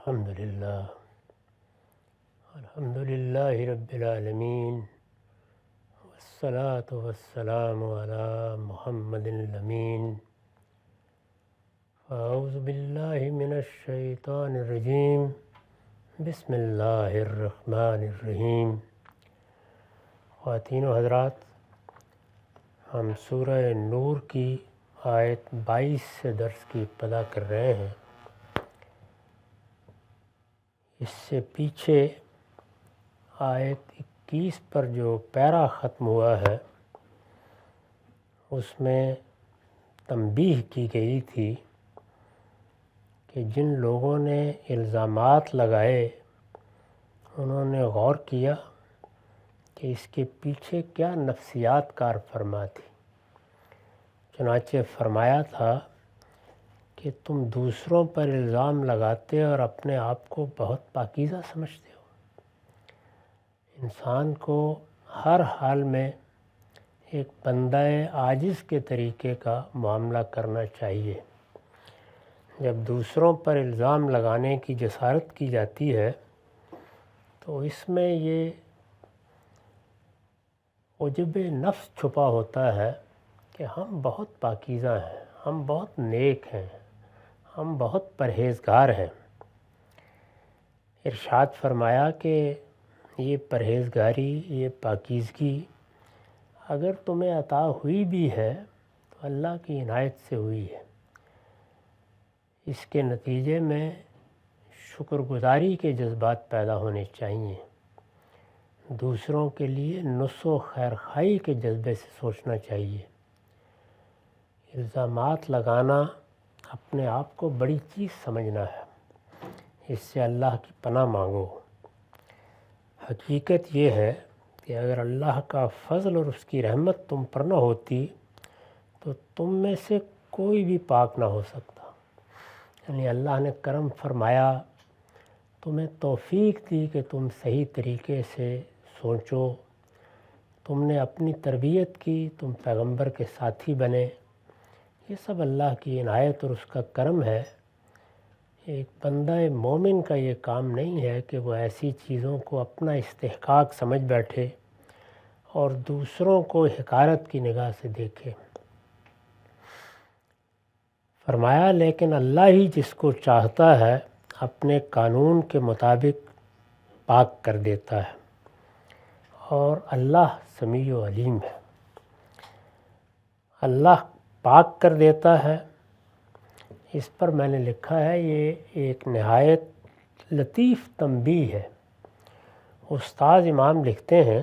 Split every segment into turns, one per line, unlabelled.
الحمدللہ رب العالمین والصلاة والسلام علی محمد الامین اعوذ باللہ من الشیطان الرجیم بسم اللہ الرحمن الرحیم۔ خواتین و حضرات، ہم سورہ نور کی آیت 22 سے درس کی ابتدا کر رہے ہیں۔ اس سے پیچھے آیت 21 پر جو پیرا ختم ہوا ہے اس میں تنبیہ کی گئی تھی کہ جن لوگوں نے الزامات لگائے انہوں نے غور کیا کہ اس کے پیچھے کیا نفسیات کار فرما تھی۔ چنانچہ فرمایا تھا کہ تم دوسروں پر الزام لگاتے اور اپنے آپ کو بہت پاکیزہ سمجھتے ہو۔ انسان کو ہر حال میں ایک بندہ عاجز کے طریقے کا معاملہ کرنا چاہیے۔ جب دوسروں پر الزام لگانے کی جسارت کی جاتی ہے تو اس میں یہ عجب نفس چھپا ہوتا ہے کہ ہم بہت پاکیزہ ہیں، ہم بہت نیک ہیں، ہم بہت پرہیزگار ہیں۔ ارشاد فرمایا کہ یہ پرہیزگاری، یہ پاکیزگی اگر تمہیں عطا ہوئی بھی ہے تو اللہ کی عنایت سے ہوئی ہے۔ اس کے نتیجے میں شکر گزاری کے جذبات پیدا ہونے چاہیے۔ دوسروں کے لیے نصح و خیر خواہی کے جذبے سے سوچنا چاہیے۔ الزامات لگانا اپنے آپ کو بڑی چیز سمجھنا ہے، اس سے اللہ کی پناہ مانگو۔ حقیقت یہ ہے کہ اگر اللہ کا فضل اور اس کی رحمت تم پر نہ ہوتی تو تم میں سے کوئی بھی پاک نہ ہو سکتا۔ یعنی اللہ نے کرم فرمایا، تمہیں توفیق دی کہ تم صحیح طریقے سے سوچو، تم نے اپنی تربیت کی، تم پیغمبر کے ساتھی بنے۔ یہ سب اللہ کی عنایت اور اس کا کرم ہے۔ ایک بندہ مومن کا یہ کام نہیں ہے کہ وہ ایسی چیزوں کو اپنا استحقاق سمجھ بیٹھے اور دوسروں کو حقارت کی نگاہ سے دیکھے۔ فرمایا لیکن اللہ ہی جس کو چاہتا ہے اپنے قانون کے مطابق پاک کر دیتا ہے، اور اللہ سمیع و علیم ہے۔ اللہ پاک کر دیتا ہے، اس پر میں نے لکھا ہے یہ ایک نہایت لطیف تنبیہ ہے۔ استاد امام لکھتے ہیں،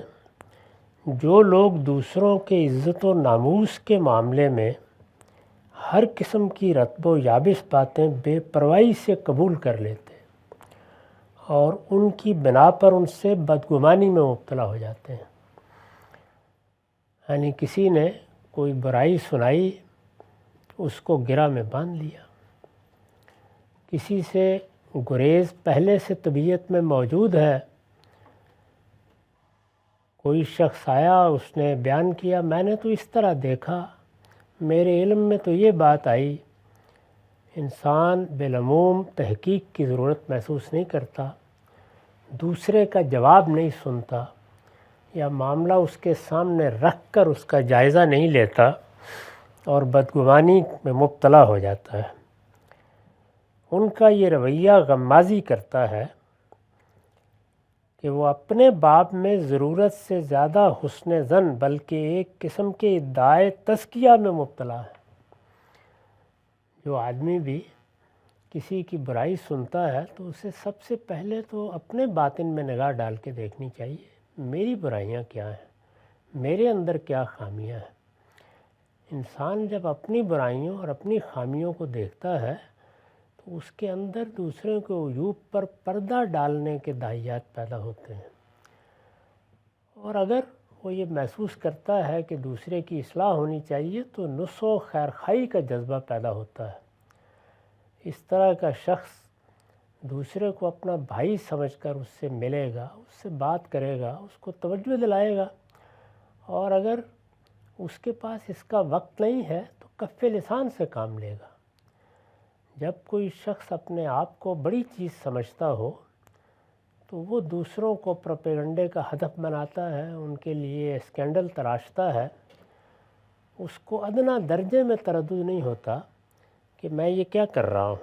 جو لوگ دوسروں کے عزت و ناموس کے معاملے میں ہر قسم کی رطب و یابس باتیں بے پرواہی سے قبول کر لیتے اور ان کی بنا پر ان سے بدگمانی میں مبتلا ہو جاتے ہیں۔ یعنی کسی نے کوئی برائی سنائی، اس کو گرہ میں باندھ لیا۔ کسی سے گریز پہلے سے طبیعت میں موجود ہے، کوئی شخص آیا، اس نے بیان کیا میں نے تو اس طرح دیکھا، میرے علم میں تو یہ بات آئی۔ انسان بالعموم تحقیق کی ضرورت محسوس نہیں کرتا، دوسرے کا جواب نہیں سنتا، یا معاملہ اس کے سامنے رکھ کر اس کا جائزہ نہیں لیتا اور بدگمانی میں مبتلا ہو جاتا ہے۔ ان کا یہ رویہ غمازی کرتا ہے کہ وہ اپنے باب میں ضرورت سے زیادہ حسن ظن بلکہ ایک قسم کے ادعائے تزکیہ میں مبتلا ہے۔ جو آدمی بھی کسی کی برائی سنتا ہے تو اسے سب سے پہلے تو اپنے باطن میں نگاہ ڈال کے دیکھنی چاہیے، میری برائیاں کیا ہیں، میرے اندر کیا خامیاں ہیں۔ انسان جب اپنی برائیوں اور اپنی خامیوں کو دیکھتا ہے تو اس کے اندر دوسروں کے عیوب پر پردہ ڈالنے کے داعیات پیدا ہوتے ہیں، اور اگر وہ یہ محسوس کرتا ہے کہ دوسرے کی اصلاح ہونی چاہیے تو نصح و خیر خواہی کا جذبہ پیدا ہوتا ہے۔ اس طرح کا شخص دوسرے کو اپنا بھائی سمجھ کر اس سے ملے گا، اس سے بات کرے گا، اس کو توجہ دلائے گا، اور اگر اس کے پاس اس کا وقت نہیں ہے تو کف لسان سے کام لے گا۔ جب کوئی شخص اپنے آپ کو بڑی چیز سمجھتا ہو تو وہ دوسروں کو پروپیگنڈے کا ہدف بناتا ہے، ان کے لیے اسکینڈل تراشتا ہے۔ اس کو ادنا درجے میں تردد نہیں ہوتا کہ میں یہ کیا کر رہا ہوں۔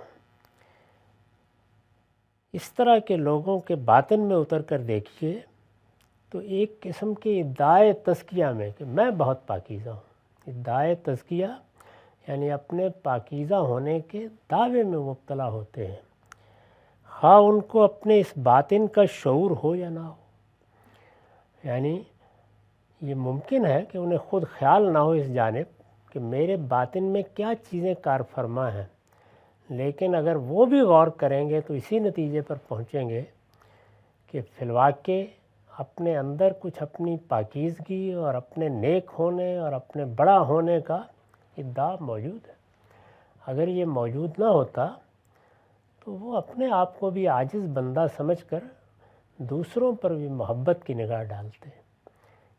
اس طرح کے لوگوں کے باطن میں اتر کر دیکھیے تو ایک قسم کے ادعائے تزکیہ میں کہ میں بہت پاکیزہ ہوں، ادعائے تزکیہ یعنی اپنے پاکیزہ ہونے کے دعوے میں مبتلا ہوتے ہیں، خواہ ان کو اپنے اس باطن کا شعور ہو یا نہ ہو۔ یعنی یہ ممکن ہے کہ انہیں خود خیال نہ ہو اس جانب کہ میرے باطن میں کیا چیزیں کار فرما ہیں، لیکن اگر وہ بھی غور کریں گے تو اسی نتیجے پر پہنچیں گے کہ فی الواقع اپنے اندر کچھ اپنی پاکیزگی اور اپنے نیک ہونے اور اپنے بڑا ہونے کا ادعا موجود ہے۔ اگر یہ موجود نہ ہوتا تو وہ اپنے آپ کو بھی عاجز بندہ سمجھ کر دوسروں پر بھی محبت کی نگاہ ڈالتے،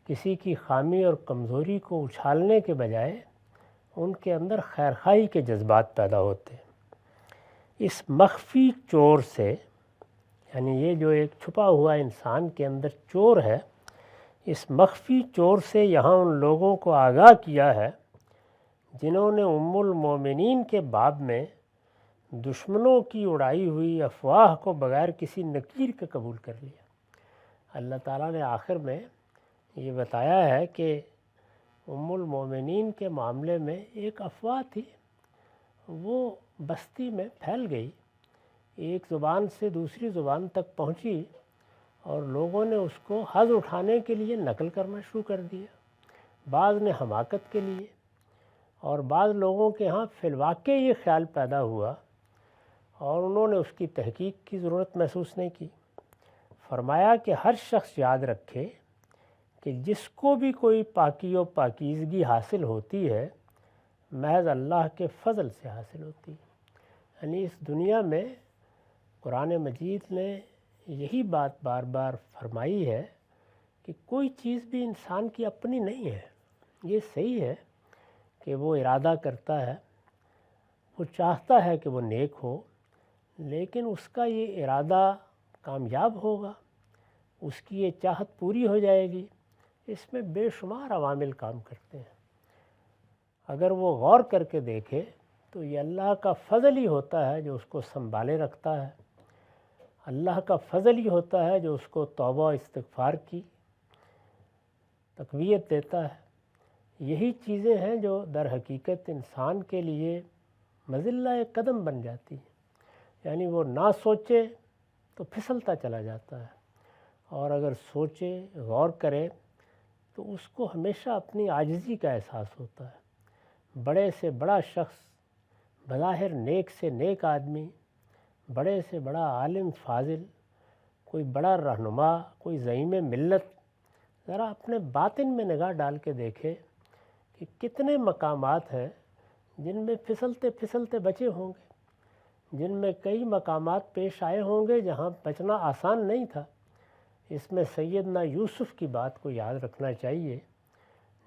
کسی کی خامی اور کمزوری کو اچھالنے کے بجائے ان کے اندر خیرخواہی کے جذبات پیدا ہوتے۔ اس مخفی چور سے، یعنی یہ جو ایک چھپا ہوا انسان کے اندر چور ہے، اس مخفی چور سے یہاں ان لوگوں کو آگاہ کیا ہے جنہوں نے ام المومنین کے باب میں دشمنوں کی اڑائی ہوئی افواہ کو بغیر کسی نکیر کے قبول کر لیا۔ اللہ تعالیٰ نے آخر میں یہ بتایا ہے کہ ام المومنین کے معاملے میں ایک افواہ تھی، وہ بستی میں پھیل گئی، ایک زبان سے دوسری زبان تک پہنچی اور لوگوں نے اس کو حظ اٹھانے کے لیے نقل کرنا شروع کر دیا، بعض نے حماقت کے لیے، اور بعض لوگوں کے ہاں فی الواقع یہ خیال پیدا ہوا اور انہوں نے اس کی تحقیق کی ضرورت محسوس نہیں کی۔ فرمایا کہ ہر شخص یاد رکھے کہ جس کو بھی کوئی پاکی و پاکیزگی حاصل ہوتی ہے محض اللہ کے فضل سے حاصل ہوتی ہے۔ یعنی اس دنیا میں قرآن مجید نے یہی بات بار بار فرمائی ہے کہ کوئی چیز بھی انسان کی اپنی نہیں ہے۔ یہ صحیح ہے کہ وہ ارادہ کرتا ہے، وہ چاہتا ہے کہ وہ نیک ہو، لیکن اس کا یہ ارادہ کامیاب ہوگا، اس کی یہ چاہت پوری ہو جائے گی، اس میں بے شمار عوامل کام کرتے ہیں۔ اگر وہ غور کر کے دیکھے تو یہ اللہ کا فضل ہی ہوتا ہے جو اس کو سنبھالے رکھتا ہے، اللہ کا فضل ہی ہوتا ہے جو اس کو توبہ استغفار کی تقویت دیتا ہے۔ یہی چیزیں ہیں جو در حقیقت انسان کے لیے مذلہ قدم بن جاتی ہیں، یعنی وہ نہ سوچے تو پھسلتا چلا جاتا ہے، اور اگر سوچے غور کرے تو اس کو ہمیشہ اپنی عاجزی کا احساس ہوتا ہے۔ بڑے سے بڑا شخص، بظاہر نیک سے نیک آدمی، بڑے سے بڑا عالم فاضل، کوئی بڑا رہنما، کوئی زعیم ملت، ذرا اپنے باطن میں نگاہ ڈال کے دیکھے کہ کتنے مقامات ہیں جن میں پھسلتے پھسلتے بچے ہوں گے، جن میں کئی مقامات پیش آئے ہوں گے جہاں بچنا آسان نہیں تھا۔ اس میں سیدنا یوسف کی بات کو یاد رکھنا چاہیے،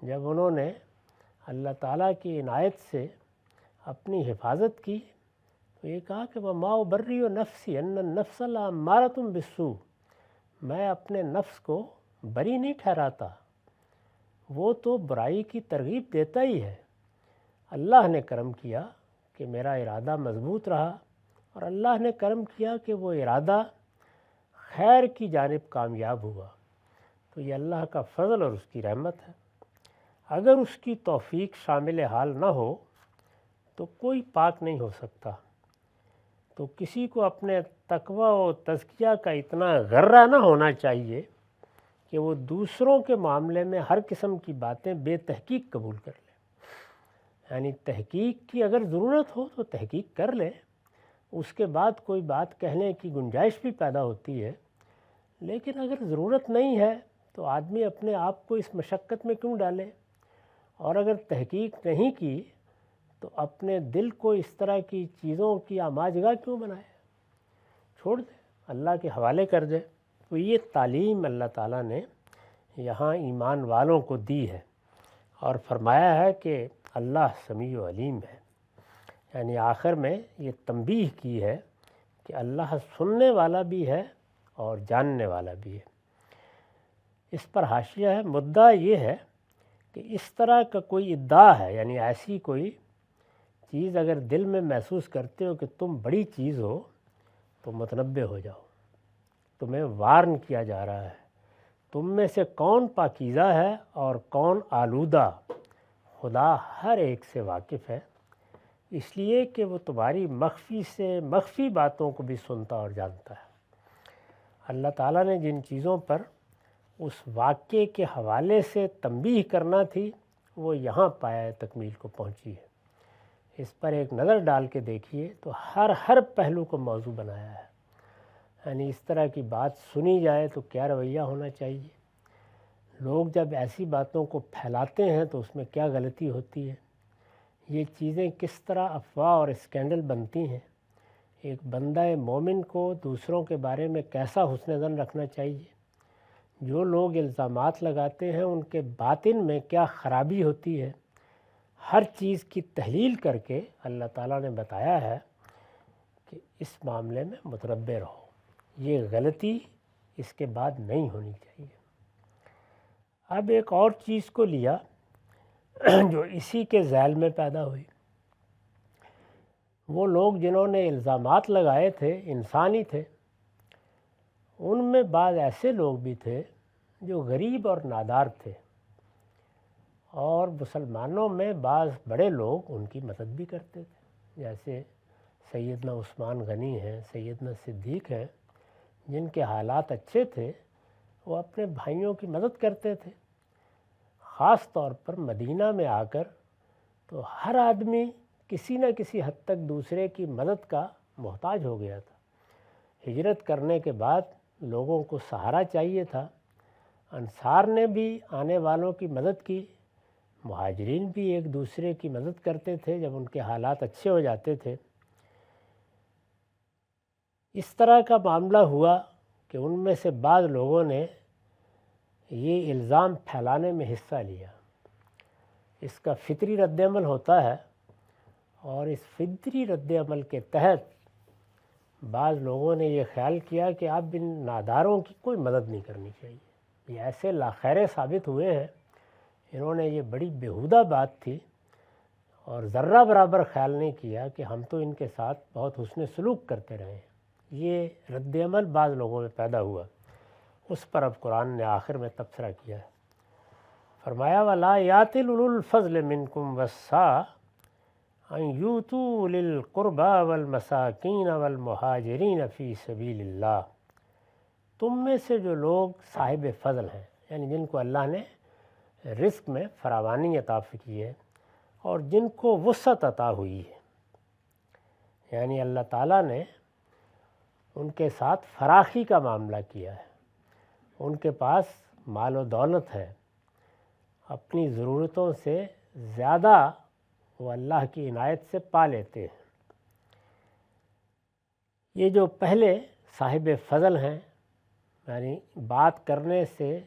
جب انہوں نے اللہ تعالیٰ کی عنایت سے اپنی حفاظت کی تو یہ کہا کہ وَمَا أُبَرِّئُ نَفْسِي إِنَّ النَّفْسَ لَأَمَّارَةٌ بِالسُّوءِ، میں اپنے نفس کو بری نہیں ٹھہراتا، وہ تو برائی کی ترغیب دیتا ہی ہے۔ اللہ نے کرم کیا کہ میرا ارادہ مضبوط رہا، اور اللہ نے کرم کیا کہ وہ ارادہ خیر کی جانب کامیاب ہوا، تو یہ اللہ کا فضل اور اس کی رحمت ہے۔ اگر اس کی توفیق شامل حال نہ ہو تو کوئی پاک نہیں ہو سکتا۔ تو کسی کو اپنے تقوی و تزکیہ کا اتنا غرہ نہ ہونا چاہیے کہ وہ دوسروں کے معاملے میں ہر قسم کی باتیں بے تحقیق قبول کر لے۔ یعنی تحقیق کی اگر ضرورت ہو تو تحقیق کر لے، اس کے بعد کوئی بات کہنے کی گنجائش بھی پیدا ہوتی ہے، لیکن اگر ضرورت نہیں ہے تو آدمی اپنے آپ کو اس مشقت میں کیوں ڈالے؟ اور اگر تحقیق نہیں کی تو اپنے دل کو اس طرح کی چیزوں کی آماجگاہ کیوں بنائے؟ چھوڑ دے، اللہ کے حوالے کر دے۔ تو یہ تعلیم اللہ تعالیٰ نے یہاں ایمان والوں کو دی ہے، اور فرمایا ہے کہ اللہ سمیع و علیم ہے۔ یعنی آخر میں یہ تنبیہ کی ہے کہ اللہ سننے والا بھی ہے اور جاننے والا بھی ہے۔ اس پر حاشیہ ہے، مدعا یہ ہے کہ اس طرح کا کوئی ادعا ہے، یعنی ایسی کوئی چیز اگر دل میں محسوس کرتے ہو کہ تم بڑی چیز ہو تو متنبہ ہو جاؤ، تمہیں وارن کیا جا رہا ہے۔ تم میں سے کون پاکیزہ ہے اور کون آلودہ، خدا ہر ایک سے واقف ہے، اس لیے کہ وہ تمہاری مخفی سے مخفی باتوں کو بھی سنتا اور جانتا ہے۔ اللہ تعالیٰ نے جن چیزوں پر اس واقعے کے حوالے سے تنبیہ کرنا تھی وہ یہاں پایہ تکمیل کو پہنچی ہے۔ اس پر ایک نظر ڈال کے دیکھیے تو ہر پہلو کو موضوع بنایا ہے، یعنی اس طرح کی بات سنی جائے تو کیا رویہ ہونا چاہیے، لوگ جب ایسی باتوں کو پھیلاتے ہیں تو اس میں کیا غلطی ہوتی ہے، یہ چیزیں کس طرح افواہ اور اسکینڈل بنتی ہیں، ایک بندہ مومن کو دوسروں کے بارے میں کیسا حسن ظن رکھنا چاہیے، جو لوگ الزامات لگاتے ہیں ان کے باطن میں کیا خرابی ہوتی ہے، ہر چیز کی تحلیل کر کے اللہ تعالیٰ نے بتایا ہے کہ اس معاملے میں متنبہ رہو، یہ غلطی اس کے بعد نہیں ہونی چاہیے۔ اب ایک اور چیز کو لیا جو اسی کے ذیل میں پیدا ہوئی، وہ لوگ جنہوں نے الزامات لگائے تھے انسان ہی تھے، ان میں بعض ایسے لوگ بھی تھے جو غریب اور نادار تھے، اور مسلمانوں میں بعض بڑے لوگ ان کی مدد بھی کرتے تھے، جیسے سیدنا عثمان غنی ہیں، سیدنا صدیق ہیں، جن کے حالات اچھے تھے وہ اپنے بھائیوں کی مدد کرتے تھے۔ خاص طور پر مدینہ میں آ کر تو ہر آدمی کسی نہ کسی حد تک دوسرے کی مدد کا محتاج ہو گیا تھا۔ ہجرت کرنے کے بعد لوگوں کو سہارا چاہیے تھا، انصار نے بھی آنے والوں کی مدد کی، مہاجرین بھی ایک دوسرے کی مدد کرتے تھے جب ان کے حالات اچھے ہو جاتے تھے۔ اس طرح کا معاملہ ہوا کہ ان میں سے بعض لوگوں نے یہ الزام پھیلانے میں حصہ لیا۔ اس کا فطری رد عمل ہوتا ہے، اور اس فطری رد عمل کے تحت بعض لوگوں نے یہ خیال کیا کہ اب ان ناداروں کی کوئی مدد نہیں کرنی چاہیے، یہ ایسے لاخیرے ثابت ہوئے ہیں، انہوں نے یہ بڑی بیہودہ بات تھی اور ذرہ برابر خیال نہیں کیا کہ ہم تو ان کے ساتھ بہت حسن سلوک کرتے رہے ہیں۔ یہ رد عمل بعض لوگوں میں پیدا ہوا، اس پر اب قرآن نے آخر میں تبصرہ کیا ہے، فرمایا وَلَا يَأْتَلِ أُولُو الْفَضْلِ مِنْكُمْ وَالسَّعَةِ أَنْ يُؤْتُوا أُولِي الْقُرْبَى وَالْمَسَاكِينَ وَالْمُهَاجِرِينَ فِي سَبِيلِ اللَّهِ، تم میں سے جو لوگ صاحب فضل ہیں، یعنی جن کو اللہ نے رزق میں فراوانی عطا کی ہے اور جن کو وسعت عطا ہوئی ہے، یعنی اللہ تعالیٰ نے ان کے ساتھ فراخی کا معاملہ کیا ہے، ان کے پاس مال و دولت ہے، اپنی ضرورتوں سے زیادہ وہ اللہ کی عنایت سے پا لیتے ہیں۔ یہ جو پہلے صاحب فضل ہیں، یعنی بات کرنے سے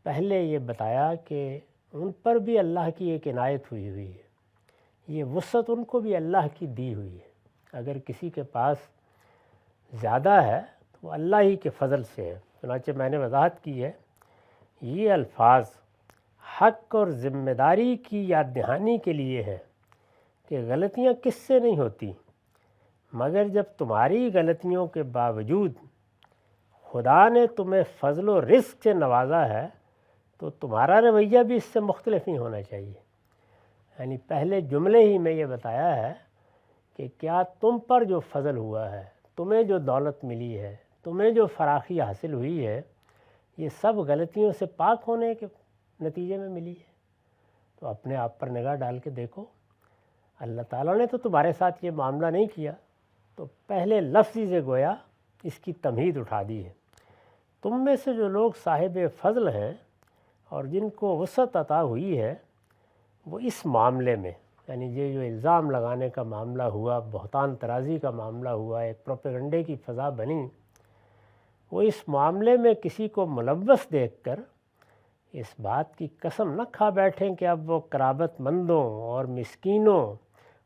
پہلے یہ بتایا کہ ان پر بھی اللہ کی ایک عنایت ہوئی ہے، یہ وسعت ان کو بھی اللہ کی دی ہوئی ہے، اگر کسی کے پاس زیادہ ہے تو وہ اللہ ہی کے فضل سے ہے۔ چنانچہ میں نے وضاحت کی ہے، یہ الفاظ حق اور ذمہ داری کی یاد دہانی کے لیے ہے کہ غلطیاں کس سے نہیں ہوتی، مگر جب تمہاری غلطیوں کے باوجود خدا نے تمہیں فضل و رزق سے نوازا ہے تو تمہارا رویہ بھی اس سے مختلف نہیں ہونا چاہیے۔ یعنی پہلے جملے ہی میں یہ بتایا ہے کہ کیا تم پر جو فضل ہوا ہے، تمہیں جو دولت ملی ہے، تمہیں جو فراخی حاصل ہوئی ہے، یہ سب غلطیوں سے پاک ہونے کے نتیجے میں ملی ہے۔ تو اپنے آپ پر نگاہ ڈال کے دیکھو، اللہ تعالیٰ نے تو تمہارے ساتھ یہ معاملہ نہیں کیا، تو پہلے لفظی سے گویا اس کی تمہید اٹھا دی ہے۔ تم میں سے جو لوگ صاحب فضل ہیں اور جن کو وسعت عطا ہوئی ہے، وہ اس معاملے میں، یعنی یہ جو الزام لگانے کا معاملہ ہوا، بہتان ترازی کا معاملہ ہوا، ایک پروپیگنڈے کی فضا بنی، وہ اس معاملے میں کسی کو ملوث دیکھ کر اس بات کی قسم نہ کھا بیٹھیں کہ اب وہ قرابت مندوں اور مسکینوں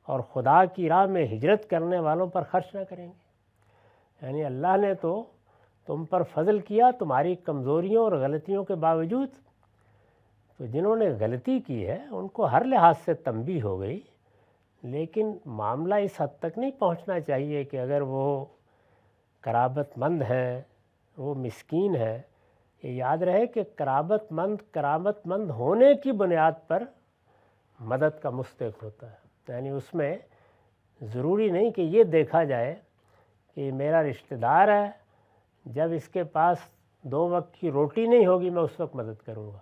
اور خدا کی راہ میں ہجرت کرنے والوں پر خرچ نہ کریں گے۔ یعنی اللہ نے تو تم پر فضل کیا تمہاری کمزوریوں اور غلطیوں کے باوجود، تو جنہوں نے غلطی کی ہے ان کو ہر لحاظ سے تنبیہ ہو گئی، لیکن معاملہ اس حد تک نہیں پہنچنا چاہیے کہ اگر وہ قرابت مند ہیں، وہ مسکین ہے، یہ یاد رہے کہ قرابت مند ہونے کی بنیاد پر مدد کا مستحق ہوتا ہے۔ یعنی اس میں ضروری نہیں کہ یہ دیکھا جائے کہ یہ میرا رشتہ دار ہے، جب اس کے پاس 2 وقت کی روٹی نہیں ہوگی میں اس وقت مدد کروں گا۔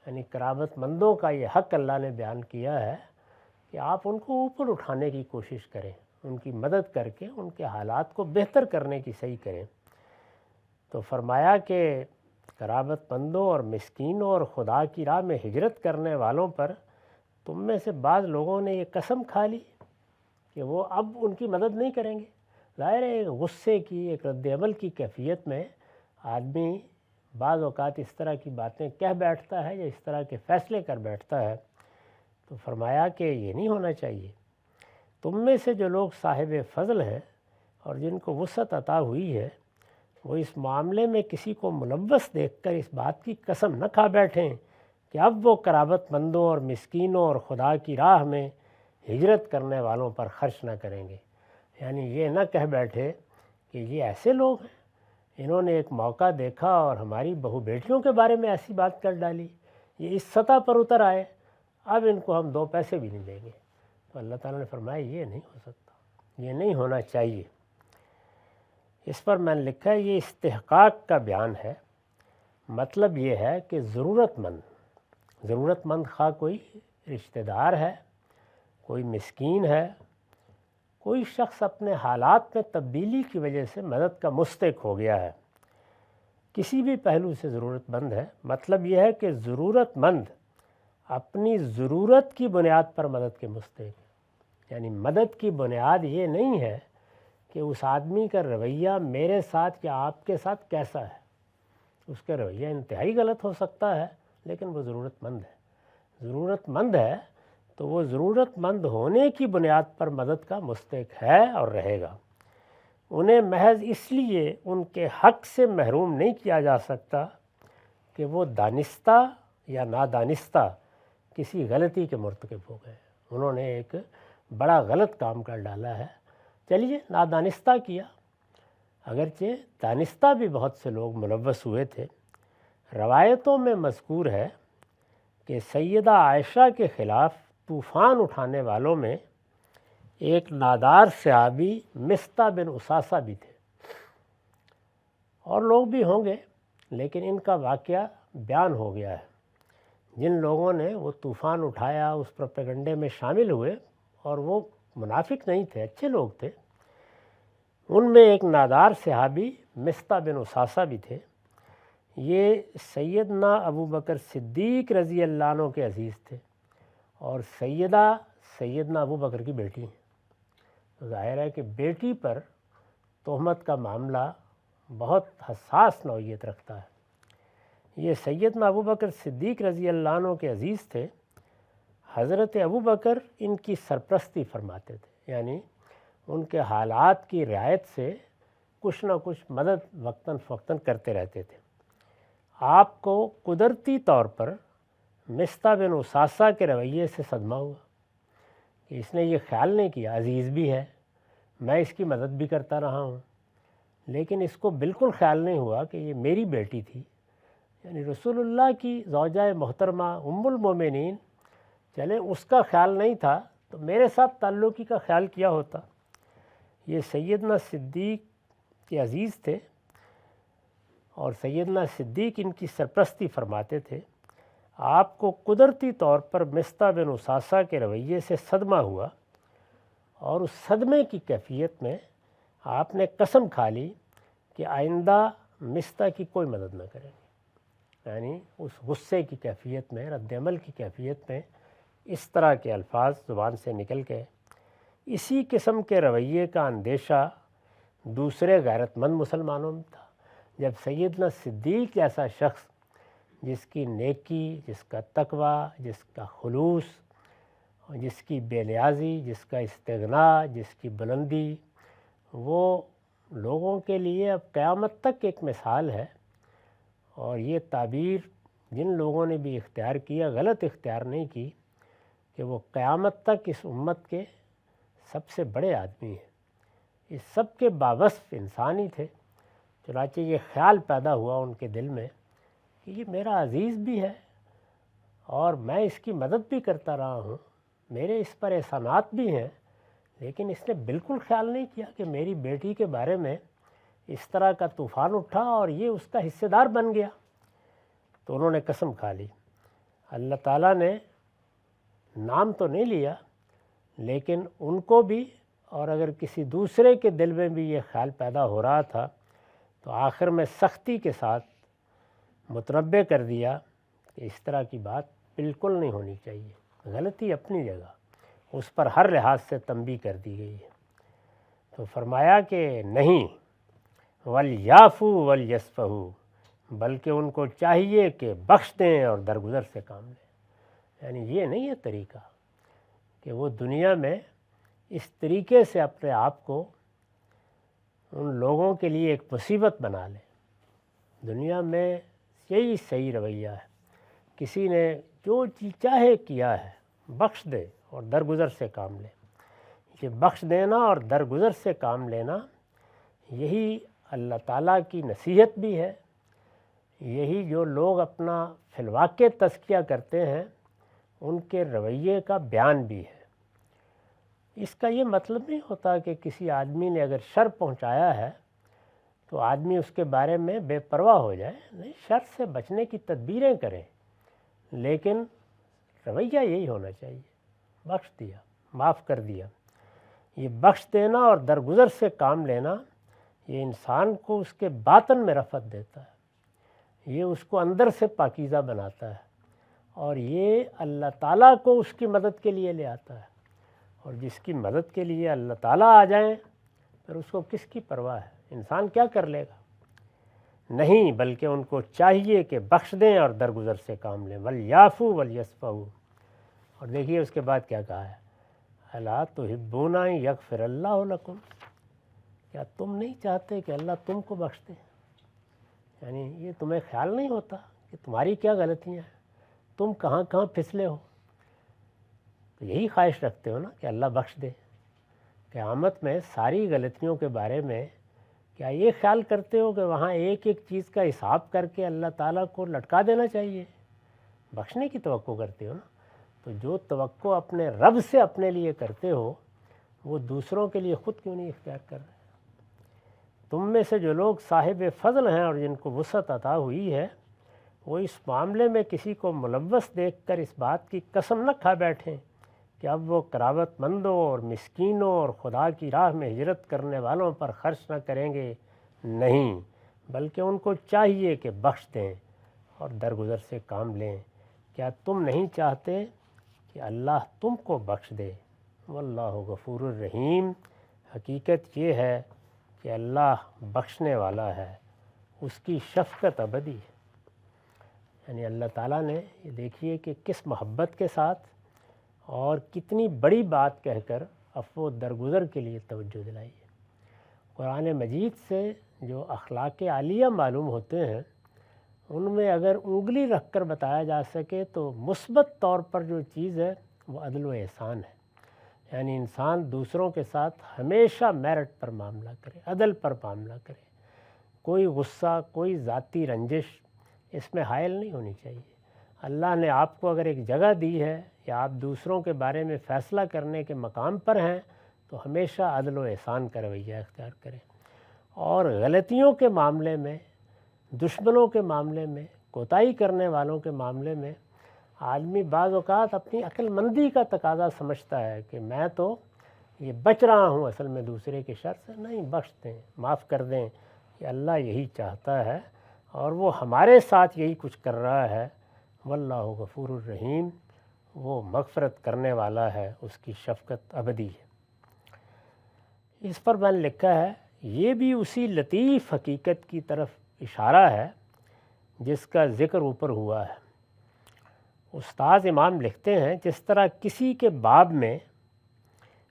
یعنی قرابت مندوں کا یہ حق اللہ نے بیان کیا ہے کہ آپ ان کو اوپر اٹھانے کی کوشش کریں، ان کی مدد کر کے ان کے حالات کو بہتر کرنے کی صحیح کریں۔ تو فرمایا کہ قرابت مندوں اور مسکینوں اور خدا کی راہ میں ہجرت کرنے والوں پر تم میں سے بعض لوگوں نے یہ قسم کھا لی کہ وہ اب ان کی مدد نہیں کریں گے۔ ظاہر ہے ایک غصے کی، ایک رد عمل کی کیفیت میں آدمی بعض اوقات اس طرح کی باتیں کہہ بیٹھتا ہے یا اس طرح کے فیصلے کر بیٹھتا ہے۔ تو فرمایا کہ یہ نہیں ہونا چاہیے۔ تم میں سے جو لوگ صاحب فضل ہیں اور جن کو وسعت عطا ہوئی ہے، وہ اس معاملے میں کسی کو ملوث دیکھ کر اس بات کی قسم نہ کھا بیٹھیں کہ اب وہ قرابت مندوں اور مسکینوں اور خدا کی راہ میں ہجرت کرنے والوں پر خرچ نہ کریں گے۔ یعنی یہ نہ کہہ بیٹھے کہ یہ ایسے لوگ ہیں، انہوں نے ایک موقع دیکھا اور ہماری بہو بیٹیوں کے بارے میں ایسی بات کر ڈالی، یہ اس سطح پر اتر آئے، اب ان کو ہم 2 پیسے بھی نہیں دیں گے۔ تو اللہ تعالیٰ نے فرمایا یہ نہیں ہو سکتا، یہ نہیں ہونا چاہیے۔ اس پر میں نے لکھا ہے یہ استحقاق کا بیان ہے، مطلب یہ ہے کہ ضرورت مند خواہ کوئی رشتہ دار ہے، کوئی مسکین ہے، کوئی شخص اپنے حالات میں تبدیلی کی وجہ سے مدد کا مستحق ہو گیا ہے، کسی بھی پہلو سے ضرورت مند ہے، مطلب یہ ہے کہ ضرورت مند اپنی ضرورت کی بنیاد پر مدد کے مستحق ہے۔ یعنی مدد کی بنیاد یہ نہیں ہے کہ اس آدمی کا رویہ میرے ساتھ یا آپ کے ساتھ کیسا ہے، اس کا رویہ انتہائی غلط ہو سکتا ہے لیکن وہ ضرورت مند ہے۔ ضرورت مند ہے تو وہ ضرورت مند ہونے کی بنیاد پر مدد کا مستحق ہے اور رہے گا۔ انہیں محض اس لیے ان کے حق سے محروم نہیں کیا جا سکتا کہ وہ دانستہ یا نادانستہ کسی غلطی کے مرتکب ہو گئے، انہوں نے ایک بڑا غلط کام کر ڈالا ہے، چلیے نادانستہ کیا، اگرچہ دانستہ بھی بہت سے لوگ ملوث ہوئے تھے۔ روایتوں میں مذکور ہے کہ سیدہ عائشہ کے خلاف طوفان اٹھانے والوں میں ایک نادار صحابی مصطح بن اساسہ بھی تھے، اور لوگ بھی ہوں گے، لیکن ان کا واقعہ بیان ہو گیا ہے۔ جن لوگوں نے وہ طوفان اٹھایا اس پروپیگنڈے میں شامل ہوئے، اور وہ منافق نہیں تھے، اچھے لوگ تھے، ان میں ایک نادار صحابی مصطح بن اساسہ بھی تھے۔ یہ سیدنا ابوبکر صدیق رضی اللہ عنہ کے عزیز تھے اور سیدنا ابوبکر کی بیٹی ہیں۔ تو ظاہر ہے کہ بیٹی پر تہمت کا معاملہ بہت حساس نوعیت رکھتا ہے۔ یہ سیدنا ابوبکر صدیق رضی اللہ عنہ کے عزیز تھے۔ حضرت ابوبکر ان کی سرپرستی فرماتے تھے، یعنی ان کے حالات کی رعایت سے کچھ نہ کچھ مدد وقتاً فوقتاً کرتے رہتے تھے۔ آپ کو قدرتی طور پر مصطح بن اساسہ کے رویے سے صدمہ ہوا کہ اس نے یہ خیال نہیں کیا، عزیز بھی ہے، میں اس کی مدد بھی کرتا رہا ہوں، لیکن اس کو بالکل خیال نہیں ہوا کہ یہ میری بیٹی تھی، یعنی رسول اللہ کی زوجہ محترمہ ام المومنین، چلے اس کا خیال نہیں تھا تو میرے ساتھ تعلقی کا خیال کیا ہوتا۔ یہ سیدنا صدیق کے عزیز تھے اور سیدنا صدیق ان کی سرپرستی فرماتے تھے۔ آپ کو قدرتی طور پر مصطح بن اساسہ کے رویے سے صدمہ ہوا، اور اس صدمے کی کیفیت میں آپ نے قسم کھا لی کہ آئندہ مصطح کی کوئی مدد نہ کریں گے۔ یعنی اس غصے کی کیفیت میں، رد عمل کی کیفیت میں اس طرح کے الفاظ زبان سے نکل گئے۔ اسی قسم کے رویے کا اندیشہ دوسرے غیرت مند مسلمانوں میں تھا۔ جب سیدنا صدیق جیسا شخص جس کی نیکی، جس کا تقوی، جس کا خلوص جس کی بے نیازی، جس کا استغنا، جس کی بلندی، وہ لوگوں کے لیے اب قیامت تک ایک مثال ہے۔ اور یہ تعبیر جن لوگوں نے بھی اختیار کیا، غلط اختیار نہیں کی، کہ وہ قیامت تک اس امت کے سب سے بڑے آدمی ہیں، اس سب کے باوصف انسان ہی تھے۔ چنانچہ یہ خیال پیدا ہوا ان کے دل میں کہ یہ میرا عزیز بھی ہے اور میں اس کی مدد بھی کرتا رہا ہوں، میرے اس پر احسانات بھی ہیں، لیکن اس نے بالکل خیال نہیں کیا کہ میری بیٹی کے بارے میں اس طرح کا طوفان اٹھا اور یہ اس کا حصہ دار بن گیا۔ تو انہوں نے قسم کھا لی۔ اللہ تعالیٰ نے نام تو نہیں لیا، لیکن ان کو بھی اور اگر کسی دوسرے کے دل میں بھی یہ خیال پیدا ہو رہا تھا تو آخر میں سختی کے ساتھ متنبہ کر دیا کہ اس طرح کی بات بالکل نہیں ہونی چاہیے، غلطی اپنی جگہ، اس پر ہر لحاظ سے تنبیہ کر دی گئی ہے۔ تو فرمایا کہ نہیں، وَلْيَعْفُوا وَلْيَصْفَحُوا، بلکہ ان کو چاہیے کہ بخش دیں اور درگزر سے کام لیں۔ یعنی یہ نہیں ہے طریقہ کہ وہ دنیا میں اس طریقے سے اپنے آپ کو ان لوگوں کے لیے ایک مصیبت بنا لیں۔ دنیا میں یہی صحیح رویہ ہے، کسی نے جو چیز چاہے کیا ہے، بخش دے اور درگزر سے کام لے۔ یہ بخش دینا اور درگزر سے کام لینا، یہی اللہ تعالیٰ کی نصیحت بھی ہے، یہی جو لوگ اپنا فی الواقع تزکیہ کرتے ہیں ان کے رویے کا بیان بھی ہے۔ اس کا یہ مطلب نہیں ہوتا کہ کسی آدمی نے اگر شر پہنچایا ہے تو آدمی اس کے بارے میں بے پرواہ ہو جائے، نہیں، شر سے بچنے کی تدبیریں کریں، لیکن رویہ یہی ہونا چاہیے، بخش دیا، معاف کر دیا۔ یہ بخش دینا اور درگزر سے کام لینا، یہ انسان کو اس کے باطن میں رفعت دیتا ہے، یہ اس کو اندر سے پاکیزہ بناتا ہے، اور یہ اللہ تعالیٰ کو اس کی مدد کے لیے لے آتا ہے۔ اور جس کی مدد کے لیے اللہ تعالیٰ آ جائیں پھر اس کو کس کی پرواہ ہے؟ انسان کیا کر لے گا؟ نہیں، بلکہ ان کو چاہیے کہ بخش دیں اور درگزر سے کام لیں۔ وَلْيَعْفُوا وَلْيَصْفَحُوا۔ اور دیکھیے اس کے بعد کیا کہا ہے، اَلَا تُحِبُّونَ أَن يَغْفِرَ اللَّهُ لَكُمْ، کیا تم نہیں چاہتے کہ اللہ تم کو بخش دے؟ یعنی یہ تمہیں خیال نہیں ہوتا کہ تمہاری کیا غلطیاں ہیں، تم کہاں کہاں پھسلے ہو؟ تو یہی خواہش رکھتے ہو نا کہ اللہ بخش دے۔ قیامت میں ساری غلطیوں کے بارے میں کیا یہ خیال کرتے ہو کہ وہاں ایک ایک چیز کا حساب کر کے اللہ تعالیٰ کو لٹکا دینا چاہیے؟ بخشنے کی توقع کرتے ہو نا، تو جو توقع اپنے رب سے اپنے لیے کرتے ہو وہ دوسروں کے لیے خود کیوں نہیں اختیار کر رہے؟ تم میں سے جو لوگ صاحب فضل ہیں اور جن کو وسعت عطا ہوئی ہے، وہ اس معاملے میں کسی کو ملوث دیکھ کر اس بات کی قسم نہ کھا بیٹھیں کہ اب وہ قرابت مندوں اور مسکینوں اور خدا کی راہ میں ہجرت کرنے والوں پر خرچ نہ کریں گے، نہیں، بلکہ ان کو چاہیے کہ بخش دیں اور درگزر سے کام لیں۔ کیا تم نہیں چاہتے کہ اللہ تم کو بخش دے؟ واللہ غفور الرحیم، حقیقت یہ ہے کہ اللہ بخشنے والا ہے، اس کی شفقت ابدی ہے۔ یعنی اللہ تعالیٰ نے یہ دیکھیے کہ کس محبت کے ساتھ اور کتنی بڑی بات کہہ کر عفو و درگزر کے لیے توجہ دلائی ہے۔ قرآن مجید سے جو اخلاق عالیہ معلوم ہوتے ہیں ان میں اگر انگلی رکھ کر بتایا جا سکے تو مثبت طور پر جو چیز ہے وہ عدل و احسان ہے۔ یعنی انسان دوسروں کے ساتھ ہمیشہ میرٹ پر معاملہ کرے، عدل پر معاملہ کرے، کوئی غصہ، کوئی ذاتی رنجش اس میں حائل نہیں ہونی چاہیے۔ اللہ نے آپ کو اگر ایک جگہ دی ہے یا آپ دوسروں کے بارے میں فیصلہ کرنے کے مقام پر ہیں تو ہمیشہ عدل و احسان کا رویہ اختیار کریں، اور غلطیوں کے معاملے میں، دشمنوں کے معاملے میں، کوتاہی کرنے والوں کے معاملے میں آدمی بعض اوقات اپنی عقل مندی کا تقاضا سمجھتا ہے کہ میں تو یہ بچ رہا ہوں اصل میں دوسرے کے شر سے۔ نہیں، بخش دیں، معاف کر دیں، کہ اللہ یہی چاہتا ہے اور وہ ہمارے ساتھ یہی کچھ کر رہا ہے۔ واللہ غفور الرحیم، وہ مغفرت کرنے والا ہے، اس کی شفقت ابدی ہے۔ اس پر میں نے لکھا ہے یہ بھی اسی لطیف حقیقت کی طرف اشارہ ہے جس کا ذکر اوپر ہوا ہے۔ استاذ امام لکھتے ہیں جس طرح کسی کے باب میں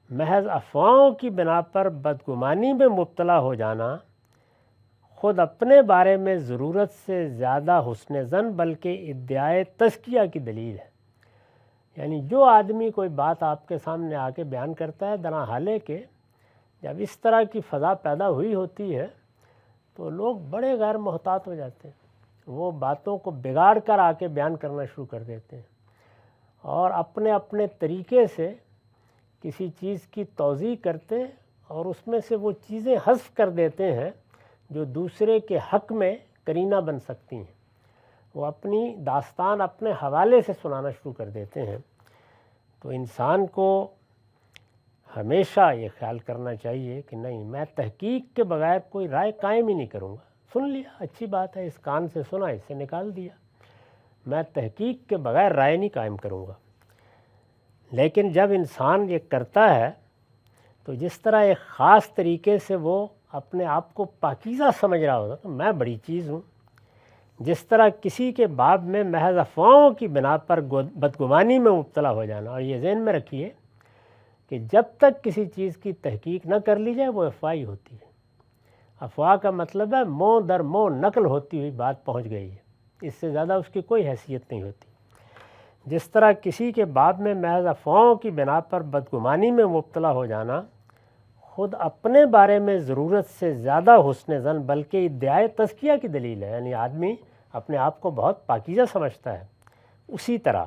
محض افواہوں کی بنا پر بدگمانی میں مبتلا ہو جانا خود اپنے بارے میں ضرورت سے زیادہ حسن ظن بلکہ ادعائے تزکیہ کی دلیل ہے۔ یعنی جو آدمی کوئی بات آپ کے سامنے آ کے بیان کرتا ہے، درا حالے کہ جب اس طرح کی فضا پیدا ہوئی ہوتی ہے تو لوگ بڑے غیر محتاط ہو جاتے ہیں، وہ باتوں کو بگاڑ کر آ کے بیان کرنا شروع کر دیتے ہیں اور اپنے اپنے طریقے سے کسی چیز کی توضیح کرتے اور اس میں سے وہ چیزیں حذف کر دیتے ہیں جو دوسرے کے حق میں قرینہ بن سکتی ہیں۔ وہ اپنی داستان اپنے حوالے سے سنانا شروع کر دیتے ہیں۔ تو انسان کو ہمیشہ یہ خیال کرنا چاہیے کہ نہیں، میں تحقیق کے بغیر کوئی رائے قائم ہی نہیں کروں گا۔ سن لیا، اچھی بات ہے، اس کان سے سنا، اس سے نکال دیا، میں تحقیق کے بغیر رائے نہیں قائم کروں گا۔ لیکن جب انسان یہ کرتا ہے تو جس طرح ایک خاص طریقے سے وہ اپنے آپ کو پاکیزہ سمجھ رہا ہوتا تو میں بڑی چیز ہوں، جس طرح کسی کے باب میں محض افواہوں کی بنا پر بدگمانی میں مبتلا ہو جانا، اور یہ ذہن میں رکھیے کہ جب تک کسی چیز کی تحقیق نہ کر لی جائے وہ افواہ ہی ہوتی ہے۔ افواہ کا مطلب ہے منہ در منہ نقل ہوتی ہوئی بات پہنچ گئی ہے، اس سے زیادہ اس کی کوئی حیثیت نہیں ہوتی۔ جس طرح کسی کے باب میں محض افواہوں کی بنا پر بدگمانی میں مبتلا ہو جانا خود اپنے بارے میں ضرورت سے زیادہ حسن ظن بلکہ ادعائے تزکیہ کی دلیل ہے، یعنی آدمی اپنے آپ کو بہت پاکیزہ سمجھتا ہے، اسی طرح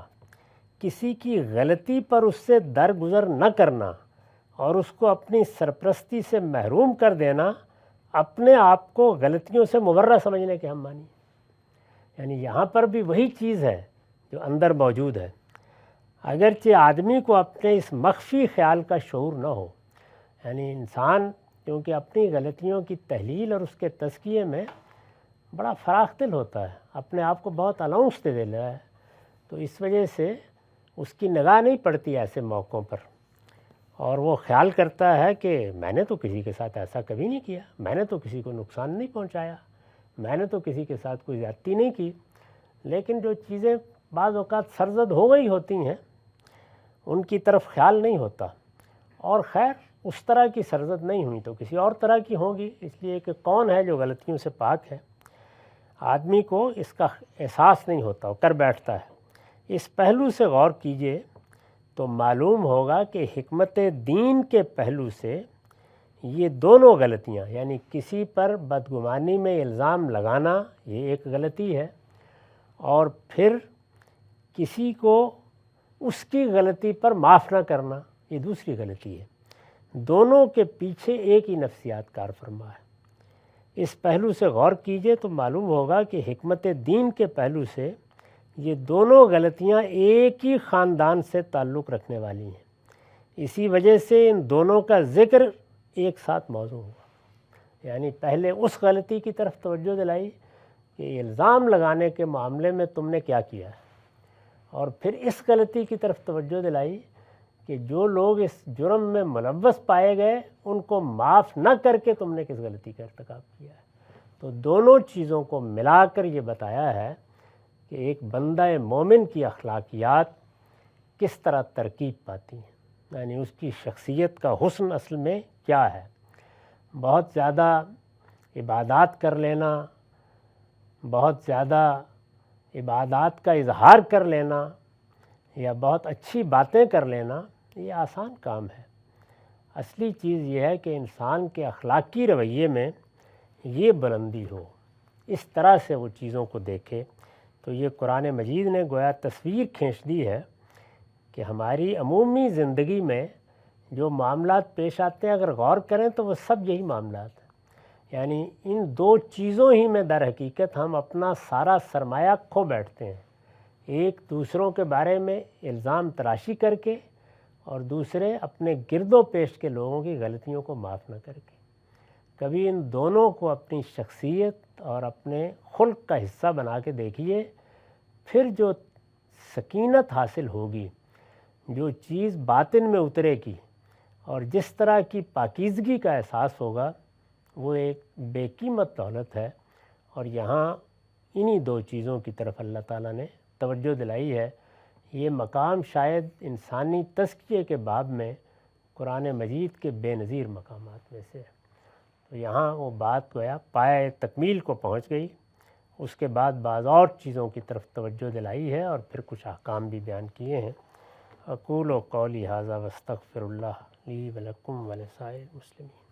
کسی کی غلطی پر اس سے درگزر نہ کرنا اور اس کو اپنی سرپرستی سے محروم کر دینا اپنے آپ کو غلطیوں سے مبرہ سمجھنے کے ہم مانی۔ یعنی یہاں پر بھی وہی چیز ہے جو اندر موجود ہے، اگرچہ آدمی کو اپنے اس مخفی خیال کا شعور نہ ہو۔ یعنی انسان کیونکہ اپنی غلطیوں کی تحلیل اور اس کے تزکیے میں بڑا فراخ دل ہوتا ہے، اپنے آپ کو بہت الاؤنس دے رہا ہے، تو اس وجہ سے اس کی نگاہ نہیں پڑتی ایسے موقعوں پر، اور وہ خیال کرتا ہے کہ میں نے تو کسی کے ساتھ ایسا کبھی نہیں کیا، میں نے تو کسی کو نقصان نہیں پہنچایا، میں نے تو کسی کے ساتھ کوئی زیادتی نہیں کی۔ لیکن جو چیزیں بعض اوقات سرزد ہو گئی ہوتی ہیں ان کی طرف خیال نہیں ہوتا، اور خیر اس طرح کی سرزد نہیں ہوئی تو کسی اور طرح کی ہوں گی، اس لیے کہ کون ہے جو غلطیوں سے پاک ہے۔ آدمی کو اس کا احساس نہیں ہوتا، وہ کر بیٹھتا ہے۔ اس پہلو سے غور کیجئے تو معلوم ہوگا کہ حکمت دین کے پہلو سے یہ دونوں غلطیاں، یعنی کسی پر بدگمانی میں الزام لگانا یہ ایک غلطی ہے، اور پھر کسی کو اس کی غلطی پر معاف نہ کرنا یہ دوسری غلطی ہے۔ دونوں کے پیچھے ایک ہی نفسیات کار فرما ہے۔ اس پہلو سے غور کیجئے تو معلوم ہوگا کہ حکمت دین کے پہلو سے یہ دونوں غلطیاں ایک ہی خاندان سے تعلق رکھنے والی ہیں، اسی وجہ سے ان دونوں کا ذکر ایک ساتھ موضوع ہوا۔ یعنی پہلے اس غلطی کی طرف توجہ دلائی کہ الزام لگانے کے معاملے میں تم نے کیا کیا ہے، اور پھر اس غلطی کی طرف توجہ دلائی کہ جو لوگ اس جرم میں ملوث پائے گئے ان کو معاف نہ کر کے تم نے کس غلطی کا ارتکاب کیا ہے۔ تو دونوں چیزوں کو ملا کر یہ بتایا ہے کہ ایک بندہ مومن کی اخلاقیات کس طرح ترکیب پاتی ہیں، یعنی اس کی شخصیت کا حسن اصل میں کیا ہے۔ بہت زیادہ عبادات کر لینا، بہت زیادہ عبادات کا اظہار کر لینا یا بہت اچھی باتیں کر لینا یہ آسان کام ہے۔ اصلی چیز یہ ہے کہ انسان کے اخلاقی رویے میں یہ بلندی ہو، اس طرح سے وہ چیزوں کو دیکھے۔ تو یہ قرآن مجید نے گویا تصویر کھینچ دی ہے کہ ہماری عمومی زندگی میں جو معاملات پیش آتے ہیں اگر غور کریں تو وہ سب یہی معاملات ہیں، یعنی ان دو چیزوں ہی میں در حقیقت ہم اپنا سارا سرمایہ کھو بیٹھتے ہیں، ایک دوسروں کے بارے میں الزام تراشی کر کے، اور دوسرے اپنے گرد و پیش کے لوگوں کی غلطیوں کو معاف نہ کر کے۔ کبھی ان دونوں کو اپنی شخصیت اور اپنے خلق کا حصہ بنا کے دیکھیے، پھر جو سکینت حاصل ہوگی، جو چیز باطن میں اترے گی اور جس طرح کی پاکیزگی کا احساس ہوگا وہ ایک بے قیمت دولت ہے۔ اور یہاں انہی دو چیزوں کی طرف اللہ تعالیٰ نے توجہ دلائی ہے یہ مقام شاید انسانی تزکیے کے باب میں قرآن مجید کے بے نظیر مقامات میں سے، تو یہاں وہ بات گویا پائے تکمیل کو پہنچ گئی۔ اس کے بعد بعض اور چیزوں کی طرف توجہ دلائی ہے اور پھر کچھ احکام بھی بیان کیے ہیں۔ اقول قولی ھذا واستغفر اللہ لی ولکم ولسائر المسلمین۔